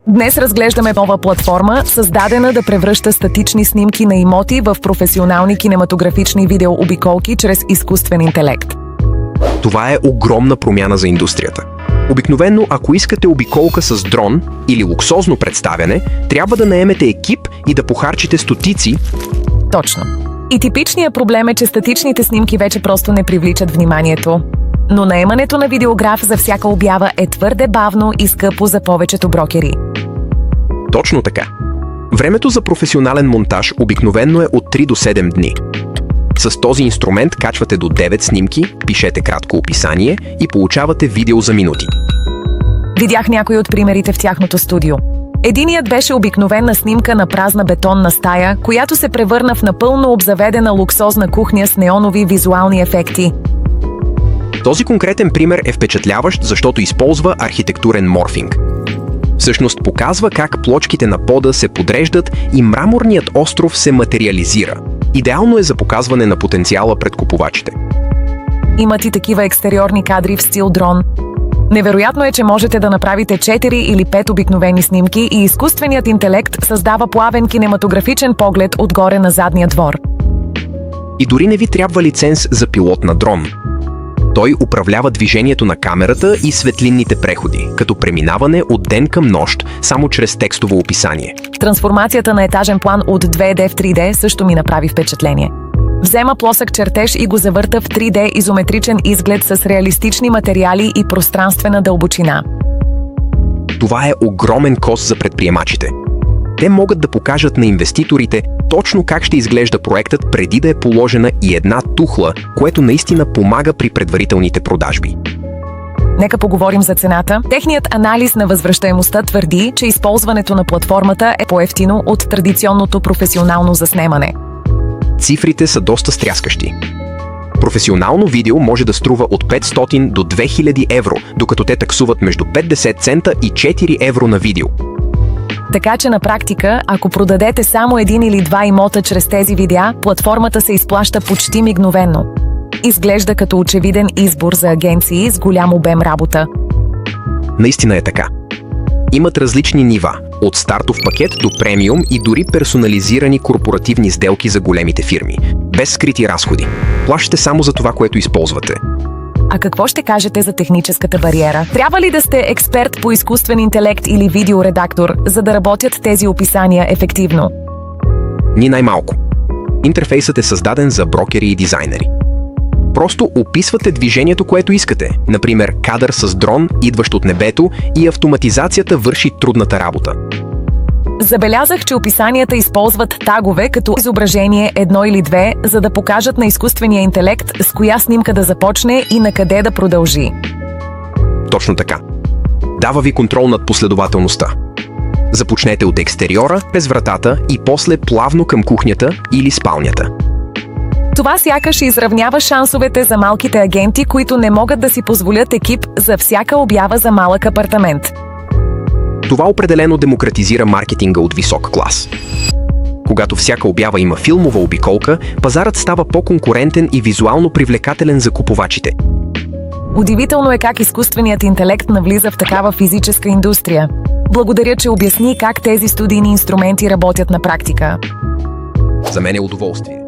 Днес разглеждаме нова платформа, създадена да превръща статични снимки на имоти в професионални кинематографични видеообиколки чрез изкуствен интелект. Това е огромна промяна за индустрията. Обикновено, ако искате обиколка с дрон или луксозно представяне, трябва да наемете екип и да похарчите стотици. Точно. И типичният проблем е, че статичните снимки вече просто не привличат вниманието. Но наемането на видеограф за всяка обява е твърде бавно и скъпо за повечето брокери. Точно така. Времето за професионален монтаж обикновено е от 3 до 7 дни. С този инструмент качвате до 9 снимки, пишете кратко описание и получавате видео за минути. Видях някои от примерите в тяхното студио. Единият беше обикновена снимка на празна бетонна стая, която се превърна в напълно обзаведена луксозна кухня с неонови визуални ефекти. Този конкретен пример е впечатляващ, защото използва архитектурен морфинг. Всъщност показва как плочките на пода се подреждат и мраморният остров се материализира. Идеално е за показване на потенциала пред купувачите. Имат и такива екстериорни кадри в стил дрон. Невероятно е, че можете да направите 4 или 5 обикновени снимки и изкуственият интелект създава плавен кинематографичен поглед отгоре на задния двор. И дори не ви трябва лиценз за пилот на дрон. Той управлява движението на камерата и светлинните преходи, като преминаване от ден към нощ, само чрез текстово описание. Трансформацията на етажен план от 2D в 3D също ми направи впечатление. Взема плосък чертеж и го завърта в 3D изометричен изглед с реалистични материали и пространствена дълбочина. Това е огромен кост за предприемачите. Те могат да покажат на инвеститорите точно как ще изглежда проектът преди да е положена и една тухла, което наистина помага при предварителните продажби. Нека поговорим за цената. Техният анализ на възвръщаемостта твърди, че използването на платформата е по-евтино от традиционното професионално заснемане. Цифрите са доста стряскащи. Професионално видео може да струва от 500 до 2000 евро, докато те таксуват между 50 цента и 4 евро на видео. Така че на практика, ако продадете само един или два имота чрез тези видеа, платформата се изплаща почти мигновено. Изглежда като очевиден избор за агенции с голям обем работа. Наистина е така. Имат различни нива, от стартов пакет до премиум и дори персонализирани корпоративни сделки за големите фирми, без скрити разходи. Плащате само за това, което използвате. А какво ще кажете за техническата бариера? Трябва ли да сте експерт по изкуствен интелект или видеоредактор, за да работят тези описания ефективно? Ни най-малко. Интерфейсът е създаден за брокери и дизайнери. Просто описвате движението, което искате. Например, кадър с дрон, идващ от небето, и автоматизацията върши трудната работа. Забелязах, че описанията използват тагове като изображение 1 или 2, за да покажат на изкуствения интелект с коя снимка да започне и на къде да продължи. Точно така. Дава ви контрол над последователността. Започнете от екстериора, през вратата и после плавно към кухнята или спалнята. Това сякаш изравнява шансовете за малките агенти, които не могат да си позволят екип за всяка обява за малък апартамент. Това определено демократизира маркетинга от висок клас. Когато всяка обява има филмова обиколка, пазарът става по-конкурентен и визуално привлекателен за купувачите. Удивително е как изкуственият интелект навлиза в такава физическа индустрия. Благодаря, че обясни как тези студийни инструменти работят на практика. За мен е удоволствие.